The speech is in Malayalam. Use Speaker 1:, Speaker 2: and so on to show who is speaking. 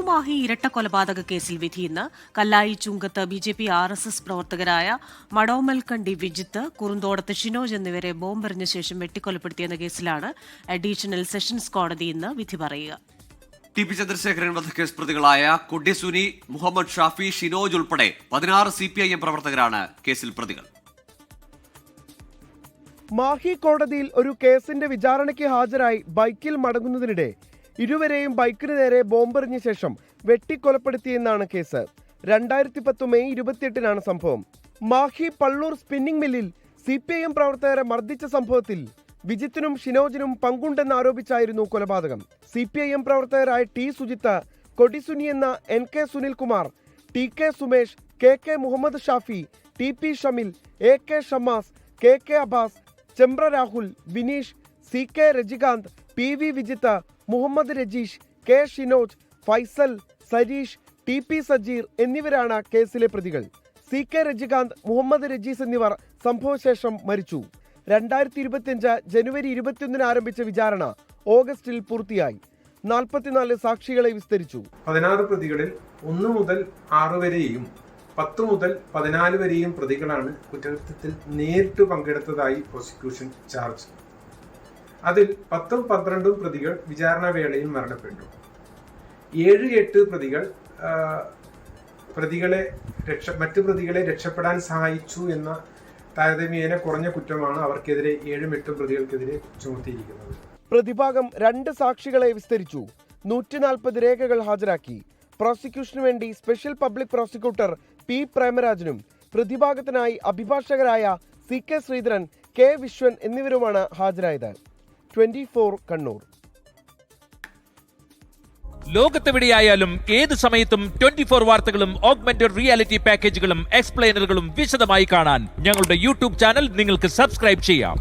Speaker 1: മാഹി ഇരട്ടക്കൊലപാതക കേസിൽ വിധി ഇന്ന്. കല്ലായി ചുങ്കത്ത് BJP RSS പ്രവർത്തകരായ മടോമൽക്കണ്ടി വിജിത്ത്, കുറുന്തോടത്ത് ഷിനോജ് എന്നിവരെ ബോംബെറിഞ്ഞ ശേഷം വെട്ടിക്കൊലപ്പെടുത്തിയെന്ന കേസിലാണ് അഡീഷണൽ സെഷൻസ് കോടതി ഇന്ന് വിധി പറയുക.
Speaker 2: TP ചന്ദ്രശേഖരൻ വധക്കേസ് പ്രതികളായ കൊടിസുനി, മുഹമ്മദ് ഷാഫി, ഷിനോജ് ഉൾപ്പെടെ 16 CPIM പ്രവർത്തകരാണ് കേസിൽ പ്രതികൾ.
Speaker 3: മാഹി കോടതിയിൽ ഒരു കേസിന്റെ വിചാരണയ്ക്ക് ഹാജരായി ബൈക്കിൽ മടങ്ങുന്നതിനിടെ ഇരുവരെയും ബൈക്കിന് നേരെ ബോംബെറിഞ്ഞ ശേഷം വെട്ടിക്കൊലപ്പെടുത്തിയെന്നാണ് കേസ്. 2010 മെയ് 28-നാണ് സംഭവം. മാഹി പള്ളൂർ സ്പിന്നിംഗ് മില്ലിൽ CPIM പ്രവർത്തകരെ മർദ്ദിച്ച സംഭവത്തിൽ വിജിത്തിനും ഷിനോജിനും പങ്കുണ്ടെന്നാരോപിച്ചായിരുന്നു കൊലപാതകം. CPIM പ്രവർത്തകരായ T സുജിത്ത, കൊടിസുനി എന്ന NK Sunilkumar, TK Sumesh, KK Muhammad Shafi, TP Shamil, AK Shamas, KK Abbas, Chembra Rahul, Vineesh, CK Rajikanth, PV Vijith, Muhammad Rajeesh, K Shinoj, Faisal, Sareesh, TP Sajeer എന്നിവരാണ് കേസിലെ പ്രതികൾ. CK രജികാന്ത്, മുഹമ്മദ് രജീസ് എന്നിവർ സംഭവശേഷം മരിച്ചു. 2025 ജനുവരി 21-ന് ആരംഭിച്ച വിചാരണ ഓഗസ്റ്റിൽ പൂർത്തിയായി. 44 സാക്ഷികളെ വിസ്തരിച്ചു.
Speaker 4: 16 പ്രതികളിൽ 1 മുതൽ 6 വരെയും 10 മുതൽ 14 വരെയും പ്രതികളാണ് കുറ്റകൃത്യത്തിൽ നേരിട്ട് പങ്കെടുത്തതായി പ്രോസിക്യൂഷൻ ചാർജ്. അതിൽ 10ഉം 12ഉം പ്രതികൾ വിചാരണ വേളയിൽ മരണപ്പെട്ടു. 7-8 പ്രതികൾ മറ്റു പ്രതികളെ രക്ഷപ്പെടാൻ സഹായിച്ചു എന്ന താരതമ്യേന കുറഞ്ഞ കുറ്റമാണ് അവർക്കെതിരെ 7-8 പ്രതികൾക്കെതിരെ ചുമത്തിയിരിക്കുന്നത്.
Speaker 3: പ്രതിഭാഗം 2 സാക്ഷികളെ വിസ്തരിച്ചു. 140 രേഖകൾ ഹാജരാക്കി. പ്രോസിക്യൂഷനു വേണ്ടി സ്പെഷ്യൽ പബ്ലിക് പ്രോസിക്യൂട്ടർ P പ്രേമരാജനും പ്രതിഭാഗത്തിനായി അഭിഭാഷകരായ CK ശ്രീധരൻ, K വിശ്വൻ എന്നിവരുമാണ് ഹാജരായത്. 24 കണ്ണൂർ.
Speaker 5: ലോകത്തെവിടെയായാലും ഏത് സമയത്തും 24 വാർത്തകളും ഓഗ്മെന്റഡ് റിയാലിറ്റി പാക്കേജുകളും എക്സ്പ്ലെയിനറുകളും വിശദമായി കാണാൻ ഞങ്ങളുടെ YouTube ചാനൽ നിങ്ങൾക്ക് സബ്സ്ക്രൈബ് ചെയ്യാം.